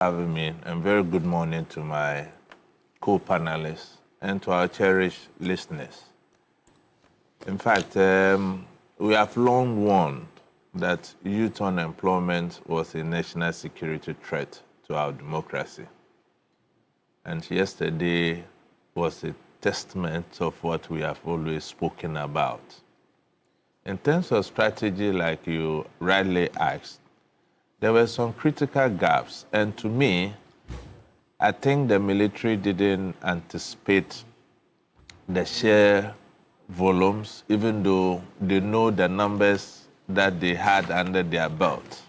Having me, and very good morning to my co-panelists and to our cherished listeners. In fact, we have long warned that youth unemployment was a national security threat to our democracy. And yesterday was a testament of what we have always spoken about. In terms of strategy, like you rightly asked, there were some critical gaps, and to me, I think the military didn't anticipate the sheer volumes, even though they know the numbers that they had under their belt.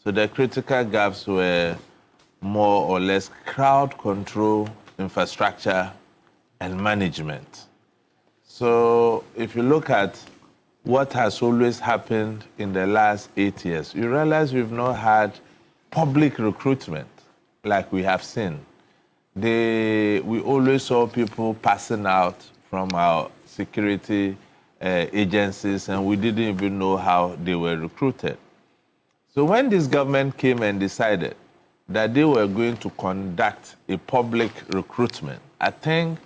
So the critical gaps were more or less crowd control, infrastructure, and management. So if you look at what has always happened in the last 8 years, you realize we've not had public recruitment like we have seen. We always saw people passing out from our security agencies, and we didn't even know how they were recruited. So when this government came and decided that they were going to conduct a public recruitment, I think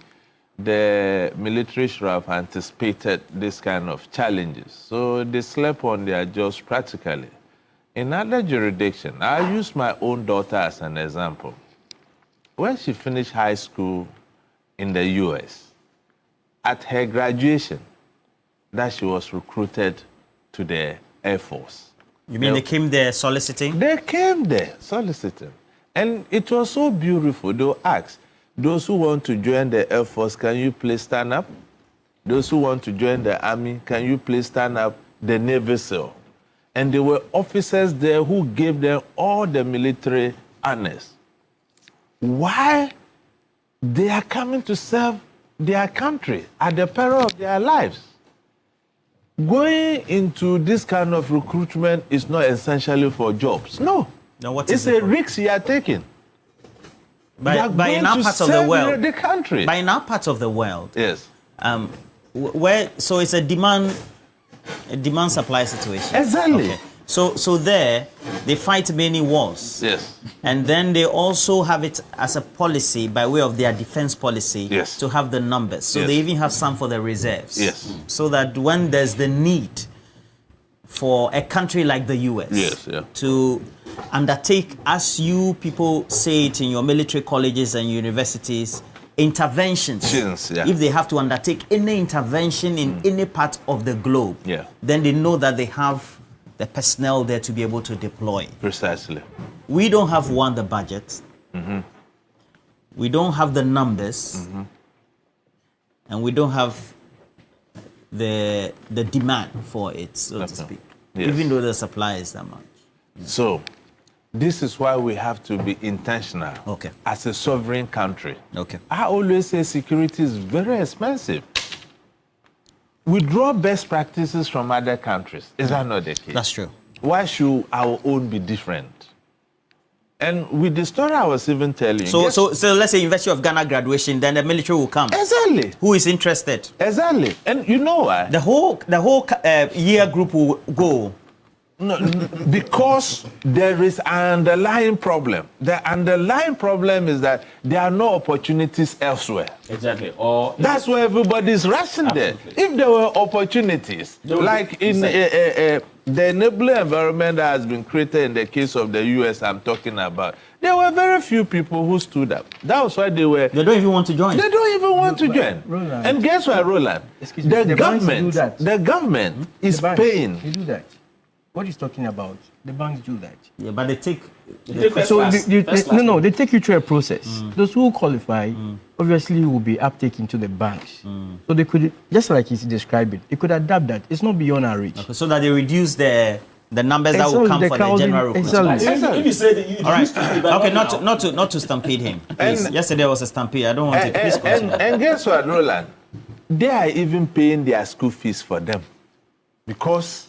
the military should have anticipated this kind of challenges. So they slept on their jaws practically. In other jurisdictions, I use my own daughter as an example. When she finished high school in the US, at her graduation, that she was recruited to the Air Force. You mean they came there soliciting? They came there soliciting. And it was so beautiful. They were asked, those who want to join the Air Force, can you please stand up? Those who want to join the Army, can you please stand up? The Navy SEAL. And there were officers there who gave them all the military honors. Why? They are coming to serve their country at the peril of their lives. Going into this kind of recruitment is not essentially for jobs. No. Now, what it's a risk you are taking. By in our part of the world, the country. By in our part of the world, yes. So it's a demand supply situation. Exactly. Okay. So there they fight many wars. Yes. And then they also have it as a policy by way of their defense policy. Yes. To have the numbers. So yes. they even have some for the reserves. Yes. So that when there's the need for a country like the US yes, yeah. to undertake, as you people say it in your military colleges and universities, interventions. Yeah. If they have to undertake any intervention in any part of the globe, yeah. then they know that they have the personnel there to be able to deploy. Precisely. We don't have the budget. Mm-hmm. We don't have the numbers. Mm-hmm. And we don't have the demand for it, so to speak. Yes. Even though the supply is that much. So, this is why we have to be intentional as a sovereign country. Okay. I always say security is very expensive. We draw best practices from other countries. Is that not the case? That's true. Why should our own be different? And with the story I was even telling you. So let's say University of Ghana graduation, then the military will come. Exactly. Who is interested? Exactly. And you know why? The whole year group will go. No, because there is an underlying problem. The underlying problem is that there are no opportunities elsewhere. Exactly. That's why everybody's rushing there. If there were opportunities, like in the enabling environment that has been created in the case of the US I'm talking about, there were very few people who stood up. That was why they don't even want to join. They don't even want to join. Roland, and guess what, Roland? The government is paying. They do that. What he's talking about, the banks do that. Yeah, but they take... They take you through a process. Those who qualify, obviously, will be uptake into the banks. So they could, just like he's describing, they could adapt that. It's not beyond our reach. Okay, so that they reduce the numbers that will come for the general recruitment. If you say that you all right. Okay, not to stampede him. Please. Yesterday was a stampede. I don't want it. Please continue. And guess what, Roland? They are even paying their school fees for them because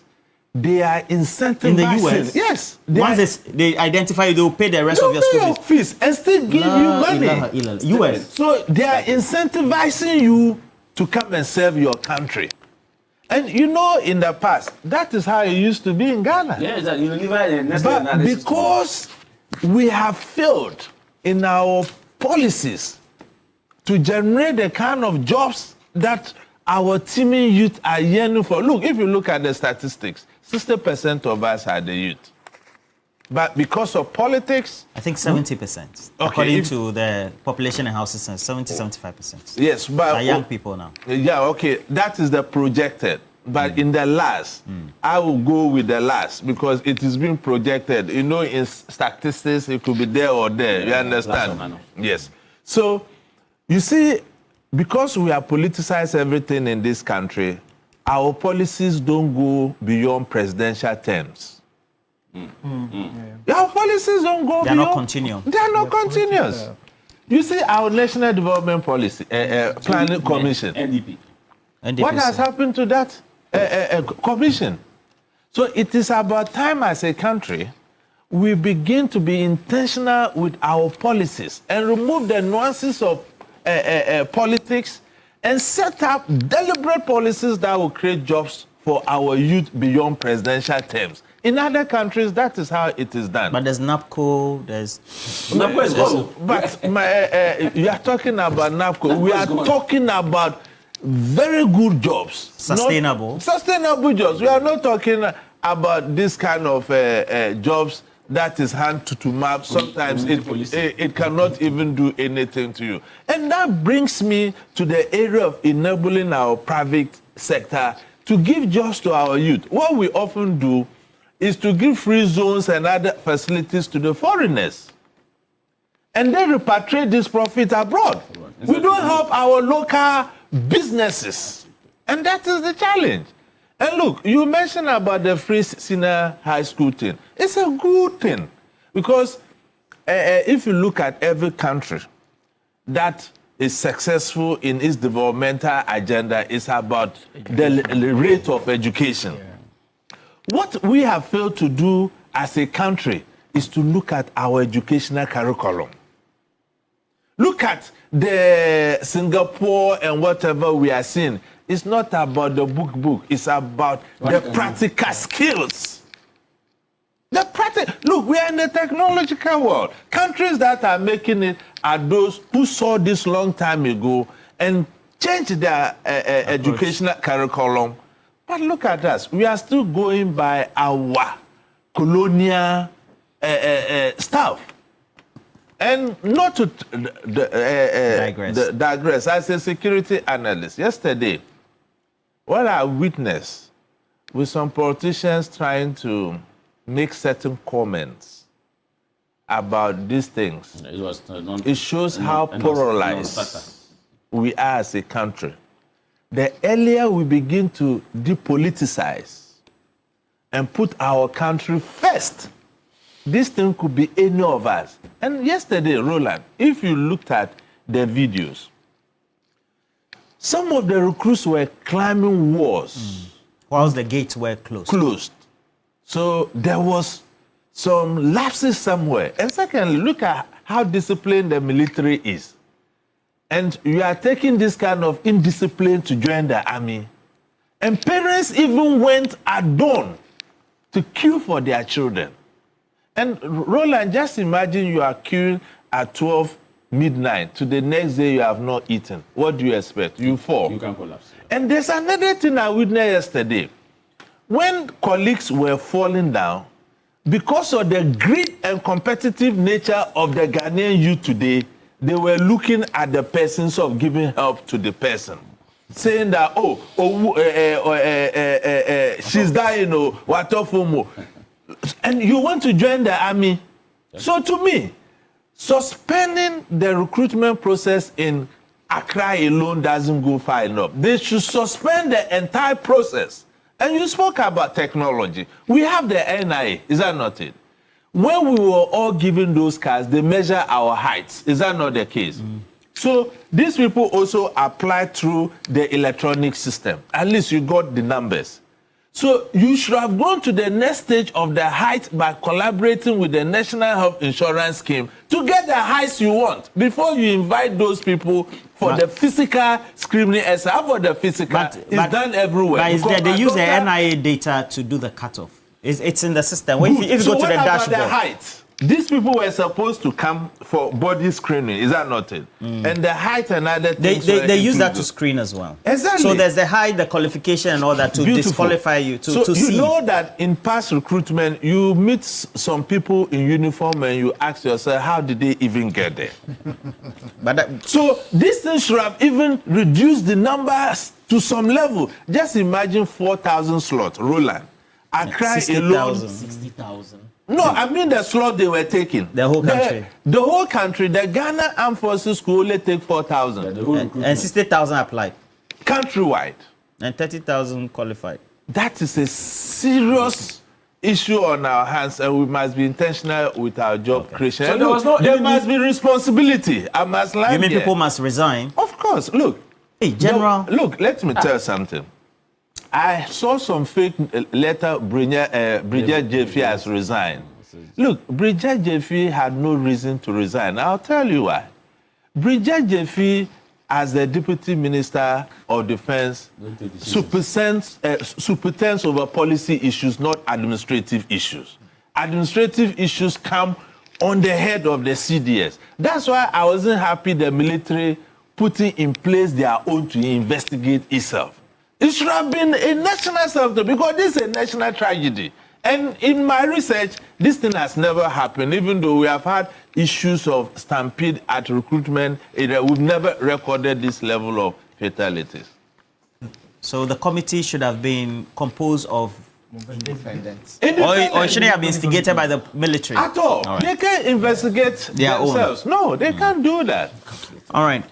they are incentivizing. In the US? Yes. Once they identify you, they will pay the rest of your school fees and still give you money. US. So they are incentivizing you to come and serve your country. And you know, in the past, that is how it used to be in Ghana. Yeah, exactly. But because we have failed in our policies to generate the kind of jobs that our teeming youth are yearning for. Look, if you look at the statistics, 60% of us are the youth. But because of politics... I think 70%. Okay, according to the population and housing census, 75%. Yes, but... are young people now. Yeah, okay, that is the projected. But in the last, I will go with the last because it is being projected. You know, in statistics, it could be there or there. You understand? Yes. So, you see, because we have politicized everything in this country, our policies don't go beyond presidential terms. Our policies don't go beyond... They are not continuous. They are not continuous. You see, our National Development Policy, Planning Commission. NDP. What has happened to that commission? So it is about time as a country we begin to be intentional with our policies and remove the nuances of politics and set up deliberate policies that will create jobs for our youth beyond presidential terms. In other countries, that is how it is done. But there's NAPCO, there's... NAPCO is gone. But you are talking about NAPCO. We are talking about very good jobs. Sustainable. Sustainable jobs. We are not talking about this kind of jobs that is hand to mouth. Sometimes it cannot even do anything to you. And that brings me to the area of enabling our private sector to give jobs to our youth. What we often do is to give free zones and other facilities to the foreigners. And then repatriate this profit abroad. We don't help our local businesses. And that is the challenge. And look, you mentioned about the free senior high school thing. It's a good thing. Because if you look at every country that is successful in its developmental agenda, it's about the rate of education. Yeah. What we have failed to do as a country is to look at our educational curriculum. Look at the Singapore and whatever we are seeing. It's not about the book. It's about the practical skills. Look, we are in the technological world. Countries that are making it are those who saw this long time ago and changed their educational curriculum. But look at us. We are still going by our colonial stuff. And not to digress, as a security analyst, yesterday, what I witnessed with some politicians trying to make certain comments about these things, it shows how polarized we are as a country. The earlier we begin to depoliticize and put our country first, this thing could be any of us. And yesterday, Roland, if you looked at the videos, some of the recruits were climbing walls. Whilst the gates were closed. So there was some lapses somewhere. And secondly, look at how disciplined the military is. And you are taking this kind of indiscipline to join the army. And parents even went at dawn to queue for their children. And Roland, just imagine you are queuing at 12 midnight. To the next day you have not eaten. What do you expect? You fall. You can collapse. And there's another thing I witnessed yesterday. When colleagues were falling down, because of the greed and competitive nature of the Ghanaian youth today, they were looking at the persons of giving help to the person, saying that, she's dying, watofumo. And you want to join the army. Yes. So to me, suspending the recruitment process in Accra alone doesn't go far enough. They should suspend the entire process. And you spoke about technology. We have the NIA, is that not it? When we were all given those cards, they measure our heights. Is that not the case? So these people also apply through the electronic system. At least you got the numbers. So you should have gone to the next stage of the height by collaborating with the National Health Insurance Scheme to get the heights you want before you invite those people for the physical screening. As for the physical, it's done everywhere. But they use the NIA data to do the cutoff. It's in the system. If you go to the dashboard. The height? these people were supposed to come for body screening. Is that not it? And the height and other things. They use that to screen as well. Exactly. So there's the height, the qualification, and all that to disqualify you. To see. You know that in past recruitment, you meet some people in uniform and you ask yourself, how did they even get there? So this thing should have even reduced the numbers to some level. Just imagine 4,000 slots, Roland. Accra alone. 60,000. No, I mean the slot they were taking. The whole country. The whole country. The Ghana Armed Forces could only take 4,000. And 60,000 applied. Countrywide. And 30,000 qualified. That is a serious issue on our hands, and we must be intentional with our job creation. So there must be responsibility. I must lie. You mean people must resign? Of course. Look. Hey, General. Look, let me tell you something. I saw some fake letter Bridget Jeffy has resigned. Look, Bridget Jeffy had no reason to resign. I'll tell you why. Bridget Jeffy, as the Deputy Minister of Defense, superintends over policy issues, not administrative issues. Administrative issues come on the head of the CDS. That's why I wasn't happy the military putting in place their own to investigate itself. It should have been a national sector because this is a national tragedy. And in my research, this thing has never happened, even though we have had issues of stampede at recruitment. We've never recorded this level of fatalities. So the committee should have been composed of independents. Or it shouldn't have been instigated by the military? At all. They can't investigate themselves. No, they can't do that. All right.